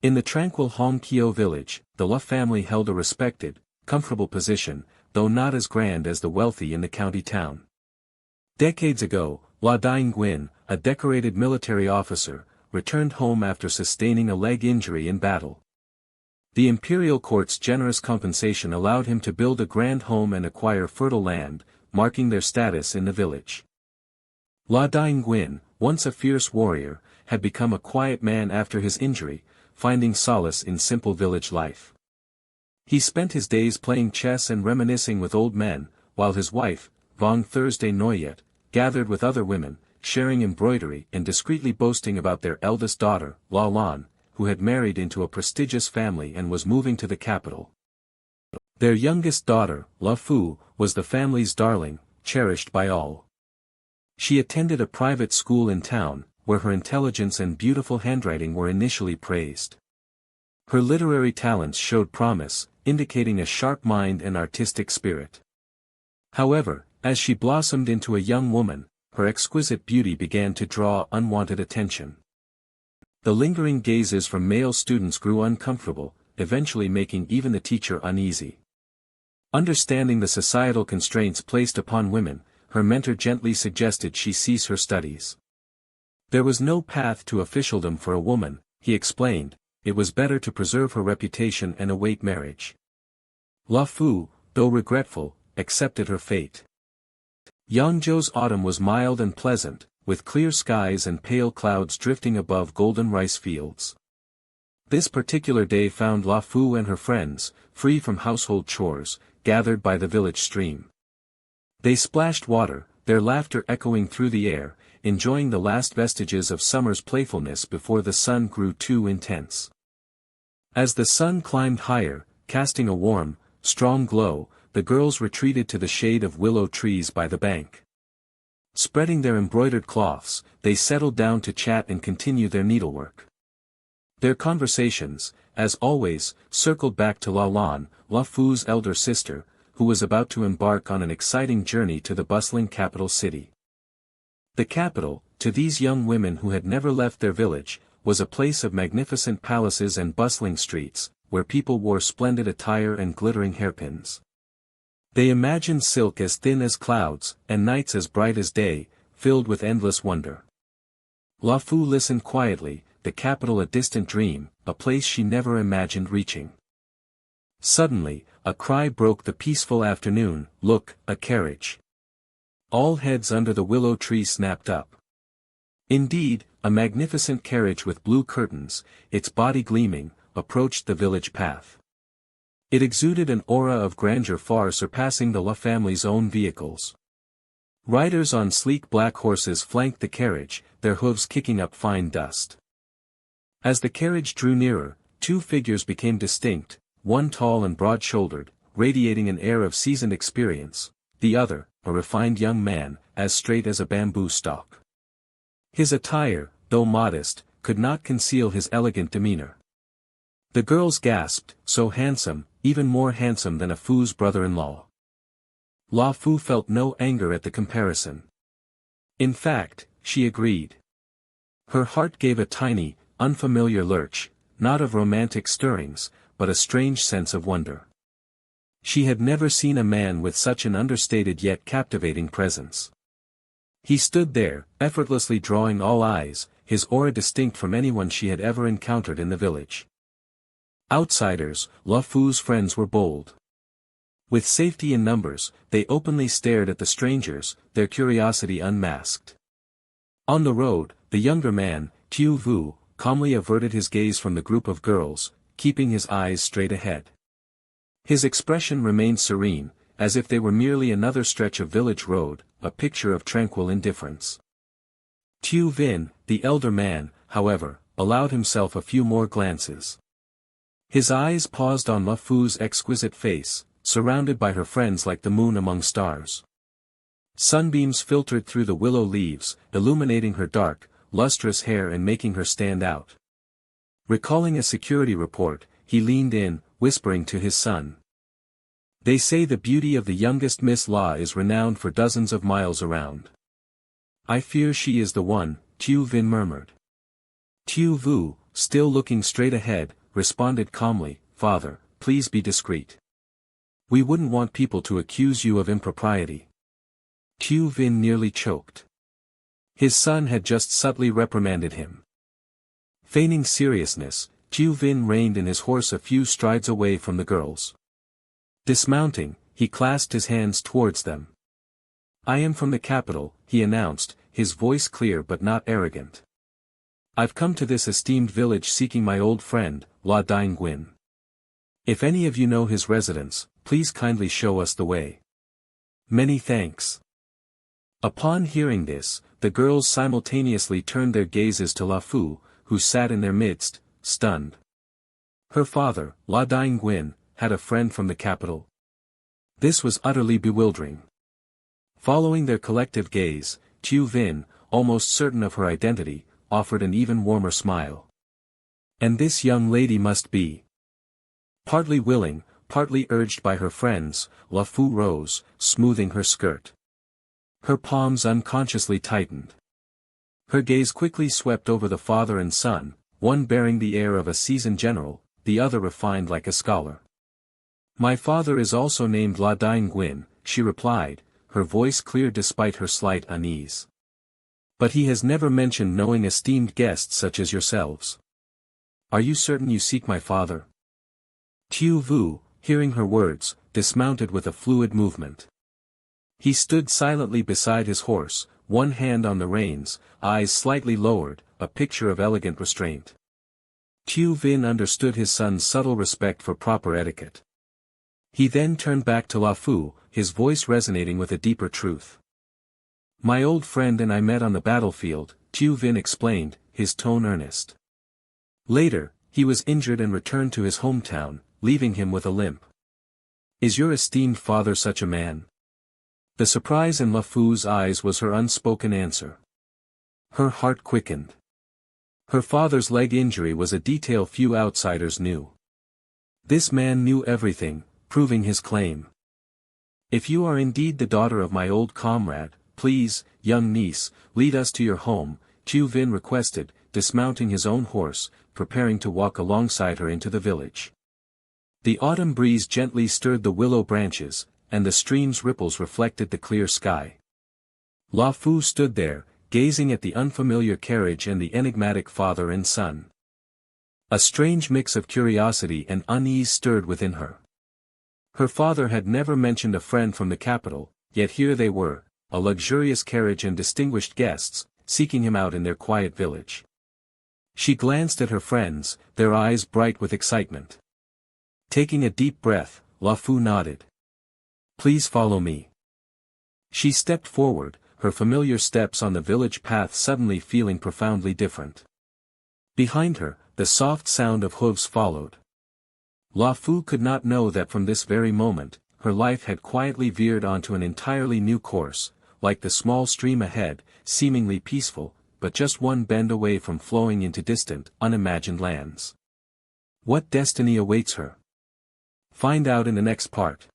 In the tranquil Hoàng Kiều village, the La family held a respected, comfortable position, though not as grand as the wealthy in the county town. Decades ago, La Đinh, a decorated military officer, returned home after sustaining a leg injury in battle. The imperial court's generous compensation allowed him to build a grand home and acquire fertile land, marking their status in the village. La Đinh, once a fierce warrior, had become a quiet man after his injury, finding solace in simple village life. He spent his days playing chess and reminiscing with old men, while his wife, Vong Thursday Noyet, gathered with other women, sharing embroidery and discreetly boasting about their eldest daughter, La Lan, who had married into a prestigious family and was moving to the capital. Their youngest daughter, La Phu, was the family's darling, cherished by all. She attended a private school in town, where her intelligence and beautiful handwriting were initially praised. Her literary talents showed promise, indicating a sharp mind and artistic spirit. However, as she blossomed into a young woman, her exquisite beauty began to draw unwanted attention. The lingering gazes from male students grew uncomfortable, eventually making even the teacher uneasy. Understanding the societal constraints placed upon women, her mentor gently suggested she cease her studies. There was no path to officialdom for a woman, he explained. It was better to preserve her reputation and await marriage. La Phu, though regretful, accepted her fate. Yangzhou's autumn was mild and pleasant, with clear skies and pale clouds drifting above golden rice fields. This particular day found La Phu and her friends, free from household chores, gathered by the village stream. They splashed water, their laughter echoing through the air, enjoying the last vestiges of summer's playfulness before the sun grew too intense. As the sun climbed higher, casting a warm, strong glow, the girls retreated to the shade of willow trees by the bank. Spreading their embroidered cloths, they settled down to chat and continue their needlework. Their conversations, as always, circled back to La Lan, La Phu's elder sister, who was about to embark on an exciting journey to the bustling capital city. The capital, to these young women who had never left their village, was a place of magnificent palaces and bustling streets, where people wore splendid attire and glittering hairpins. They imagined silk as thin as clouds, and nights as bright as day, filled with endless wonder. La Phu listened quietly, the capital a distant dream, a place she never imagined reaching. Suddenly, a cry broke the peaceful afternoon. "Look, a carriage!" All heads under the willow tree snapped up. Indeed, a magnificent carriage with blue curtains, its body gleaming, approached the village path. It exuded an aura of grandeur far surpassing the La family's own vehicles. Riders on sleek black horses flanked the carriage, their hooves kicking up fine dust. As the carriage drew nearer, two figures became distinct, one tall and broad-shouldered, radiating an air of seasoned experience, the other, a refined young man, as straight as a bamboo stalk. His attire, though modest, could not conceal his elegant demeanor. The girls gasped, so handsome, even more handsome than a Phu's brother-in-law. La Phu felt no anger at the comparison. In fact, she agreed. Her heart gave a tiny, unfamiliar lurch, not of romantic stirrings, but a strange sense of wonder. She had never seen a man with such an understated yet captivating presence. He stood there, effortlessly drawing all eyes, his aura distinct from anyone she had ever encountered in the village. Outsiders, La Phu's friends were bold. With safety in numbers, they openly stared at the strangers, their curiosity unmasked. On the road, the younger man, Tu Vu, calmly averted his gaze from the group of girls, keeping his eyes straight ahead. His expression remained serene, as if they were merely another stretch of village road, a picture of tranquil indifference. Tu Vin, the elder man, however, allowed himself a few more glances. His eyes paused on La Phu's exquisite face, surrounded by her friends like the moon among stars. Sunbeams filtered through the willow leaves, illuminating her dark, lustrous hair and making her stand out. Recalling a security report, he leaned in, whispering to his son. "They say the beauty of the youngest Miss La is renowned for dozens of miles around." "I fear she is the one," Tu Vin murmured. Tu Vu, still looking straight ahead, responded calmly, "Father, please be discreet. We wouldn't want people to accuse you of impropriety." Vin nearly choked. His son had just subtly reprimanded him. Feigning seriousness, Vin reined in his horse a few strides away from the girls. Dismounting, he clasped his hands towards them. "I am from the capital," he announced, his voice clear but not arrogant. "I've come to this esteemed village seeking my old friend, Gwyn. If any of you know his residence, please kindly show us the way. Many thanks." Upon hearing this, the girls simultaneously turned their gazes to Fu, who sat in their midst, stunned. Her father, Gwyn, had a friend from the capital. This was utterly bewildering. Following their collective gaze, Vin, almost certain of her identity, offered an even warmer smile. "And this young lady must be..." Partly willing, partly urged by her friends, Fu rose, smoothing her skirt. Her palms unconsciously tightened. Her gaze quickly swept over the father and son, one bearing the air of a seasoned general, the other refined like a scholar. "My father is also named Gwyn," she replied, her voice clear despite her slight unease. "But he has never mentioned knowing esteemed guests such as yourselves. Are you certain you seek my father?" Vu, hearing her words, dismounted with a fluid movement. He stood silently beside his horse, one hand on the reins, eyes slightly lowered, a picture of elegant restraint. Vin understood his son's subtle respect for proper etiquette. He then turned back to Fu, his voice resonating with a deeper truth. "My old friend and I met on the battlefield," Vin explained, his tone earnest. "Later, he was injured and returned to his hometown, leaving him with a limp. Is your esteemed father such a man?" The surprise in Fu's eyes was her unspoken answer. Her heart quickened. Her father's leg injury was a detail few outsiders knew. This man knew everything, proving his claim. "If you are indeed the daughter of my old comrade, please, young niece, lead us to your home," Vin requested, dismounting his own horse, preparing to walk alongside her into the village. The autumn breeze gently stirred the willow branches, and the stream's ripples reflected the clear sky. Fu stood there, gazing at the unfamiliar carriage and the enigmatic father and son. A strange mix of curiosity and unease stirred within her. Her father had never mentioned a friend from the capital, yet here they were, a luxurious carriage and distinguished guests, seeking him out in their quiet village. She glanced at her friends, their eyes bright with excitement. Taking a deep breath, Fu nodded. "Please follow me." She stepped forward, her familiar steps on the village path suddenly feeling profoundly different. Behind her, the soft sound of hooves followed. Fu could not know that from this very moment, her life had quietly veered onto an entirely new course, like the small stream ahead, seemingly peaceful, but just one bend away from flowing into distant, unimagined lands. What destiny awaits her? Find out in the next part.